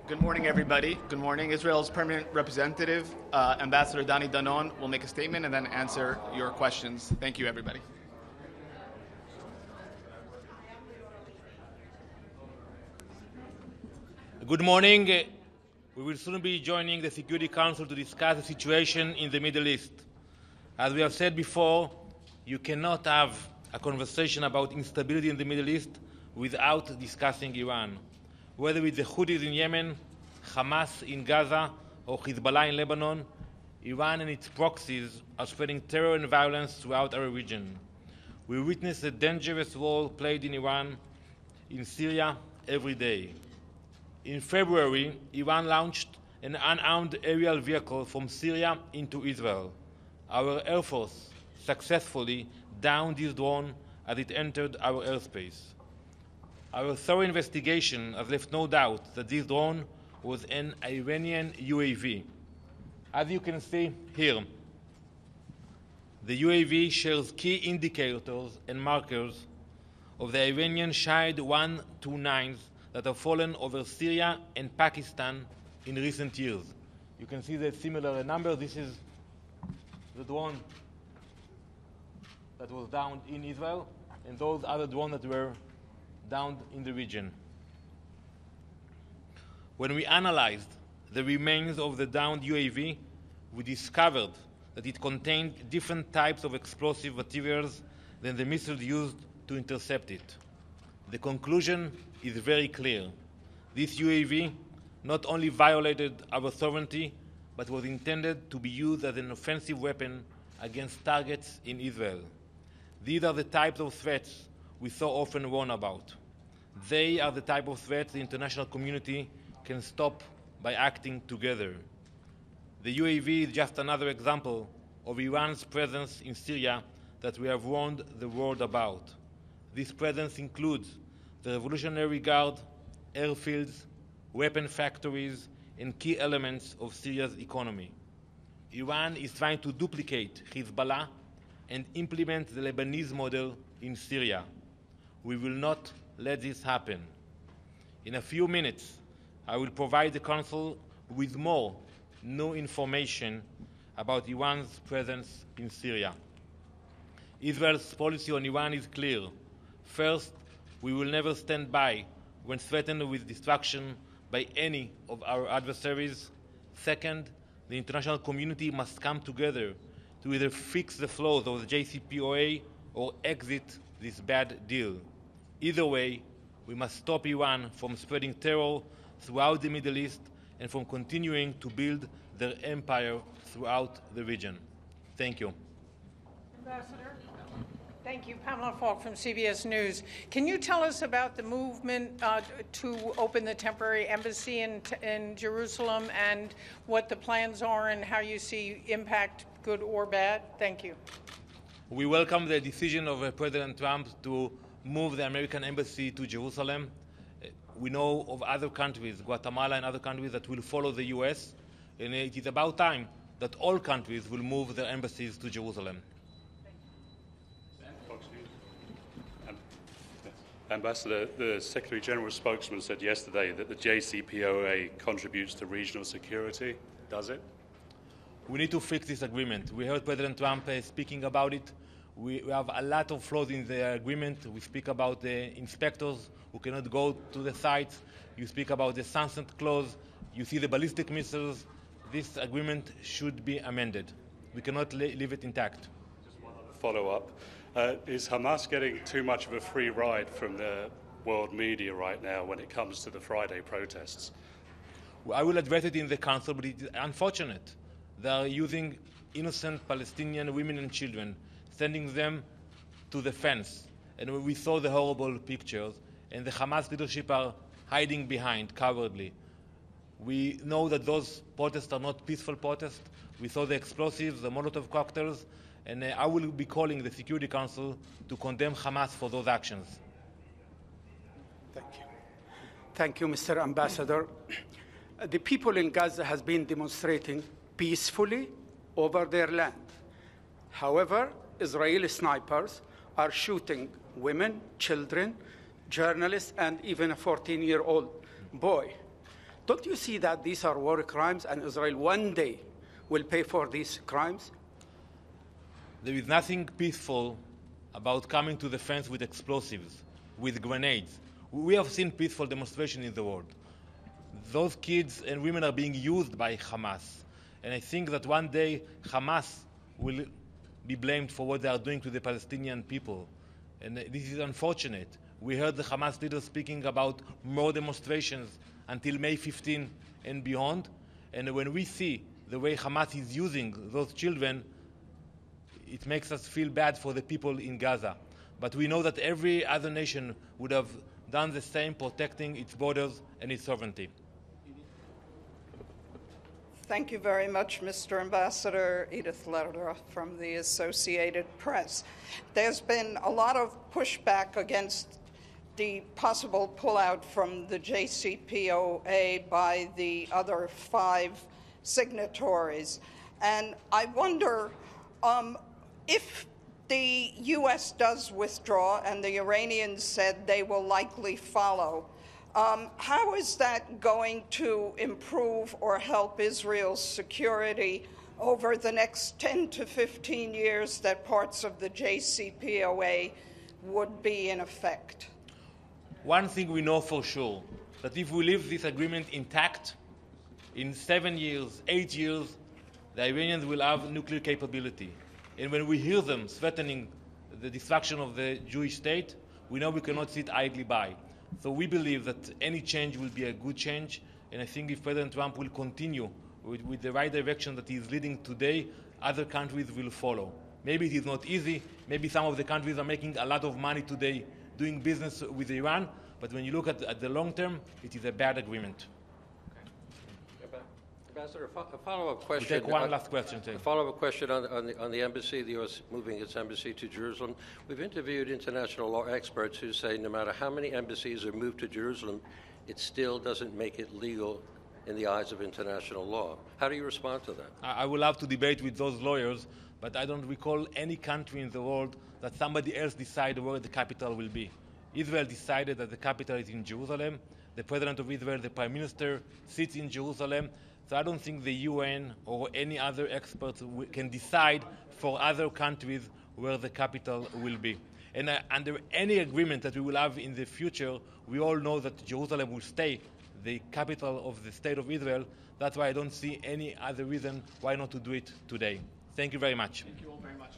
Good morning, everybody. Good morning. Israel's permanent representative, Ambassador Dani Danon, will make a statement and then answer your questions. Thank you, everybody. Good morning. We will soon be joining the Security Council to discuss the situation in the Middle East. As we have said before, you cannot have a conversation about instability in the Middle East without discussing Iran. Whether it's the Houthis in Yemen, Hamas in Gaza, or Hezbollah in Lebanon, Iran and its proxies are spreading terror and violence throughout our region. We witness the dangerous role played in Iran in Syria every day. In February, Iran launched an unarmed aerial vehicle from Syria into Israel. Our Air Force successfully downed this drone as it entered our airspace. Our thorough investigation has left no doubt that this drone was an Iranian UAV. As you can see here, the UAV shares key indicators and markers of the Iranian Shahid 129s that have fallen over Syria and Pakistan in recent years. You can see the similar number. This is the drone that was downed in Israel, and those other drones that were downed in the region. When we analyzed the remains of the downed UAV, we discovered that it contained different types of explosive materials than the missiles used to intercept it. The conclusion is very clear. This UAV not only violated our sovereignty, but was intended to be used as an offensive weapon against targets in Israel. These are the types of threats we so often warn about. They are the type of threats the international community can stop by acting together. The UAV is just another example of Iran's presence in Syria that we have warned the world about. This presence includes the Revolutionary Guard, airfields, weapon factories, and key elements of Syria's economy. Iran is trying to duplicate Hezbollah and implement the Lebanese model in Syria. We will not let this happen. In a few minutes, I will provide the Council with more new information about Iran's presence in Syria. Israel's policy on Iran is clear. First, we will never stand by when threatened with destruction by any of our adversaries. Second, the international community must come together to either fix the flaws of the JCPOA or exit this bad deal. Either way, we must stop Iran from spreading terror throughout the Middle East and from continuing to build their empire throughout the region. Thank you. Ambassador. Thank you. Pamela Falk from CBS News. Can you tell us about the movement to open the temporary embassy in Jerusalem and what the plans are and how you see impact, good or bad? Thank you. We welcome the decision of President Trump to move the American embassy to Jerusalem. We know of other countries, Guatemala and other countries, that will follow the U.S., and it is about time that all countries will move their embassies to Jerusalem. Ambassador, the Secretary General's spokesman said yesterday that the JCPOA contributes to regional security. Does it? We need to fix this agreement. We heard President Trump speaking about it. We have a lot of flaws in the agreement. We speak about the inspectors who cannot go to the sites. You speak about the sunset clause. You see the ballistic missiles. This agreement should be amended. We cannot leave it intact. Just one other follow-up. Is Hamas getting too much of a free ride from the world media right now when it comes to the Friday protests? I will address it in the Council, but it is unfortunate. They are using innocent Palestinian women and children, sending them to the fence. And we saw the horrible pictures, and the Hamas leadership are hiding behind cowardly. We know that those protests are not peaceful protests. We saw the explosives, the Molotov cocktails, and I will be calling the Security Council to condemn Hamas for those actions. Thank you. Thank you, Mr. Ambassador. The people in Gaza have been demonstrating peacefully over their land. However, Israeli snipers are shooting women, children, journalists, and even a 14-year-old boy. Don't you see that these are war crimes and Israel one day will pay for these crimes? There is nothing peaceful about coming to the fence with explosives, with grenades. We have seen peaceful demonstrations in the world. Those kids and women are being used by Hamas. And I think that one day Hamas will be blamed for what they are doing to the Palestinian people. And this is unfortunate. We heard the Hamas leaders speaking about more demonstrations until May 15 and beyond. And when we see the way Hamas is using those children, it makes us feel bad for the people in Gaza. But we know that every other nation would have done the same, protecting its borders and its sovereignty. Thank you very much, Mr. Ambassador. Edith Lederer from the Associated Press. There's been a lot of pushback against the possible pullout from the JCPOA by the other 5 signatories. And I wonder if the U.S. does withdraw, and the Iranians said they will likely follow, how is that going to improve or help Israel's security over the next 10 to 15 years that parts of the JCPOA would be in effect? One thing we know for sure, that if we leave this agreement intact, in 7 years, 8 years, the Iranians will have nuclear capability. And when we hear them threatening the destruction of the Jewish state, we know we cannot sit idly by. So we believe that any change will be a good change, and I think if President Trump will continue with the right direction that he is leading today, other countries will follow. Maybe it is not easy, maybe some of the countries are making a lot of money today doing business with Iran, but when you look at the long term, it is a bad agreement. Ambassador, a follow-up question. We'll take one last question. A follow-up question on the embassy, the U.S. moving its embassy to Jerusalem. We've interviewed international law experts who say no matter how many embassies are moved to Jerusalem, it still doesn't make it legal in the eyes of international law. How do you respond to that? I will have to debate with those lawyers, but I don't recall any country in the world that somebody else decided where the capital will be. Israel decided that the capital is in Jerusalem. The President of Israel, the Prime Minister, sits in Jerusalem. So I don't think the UN or any other experts can decide for other countries where the capital will be. And under any agreement that we will have in the future, we all know that Jerusalem will stay the capital of the State of Israel. That's why I don't see any other reason why not to do it today. Thank you very much. Thank you all very much.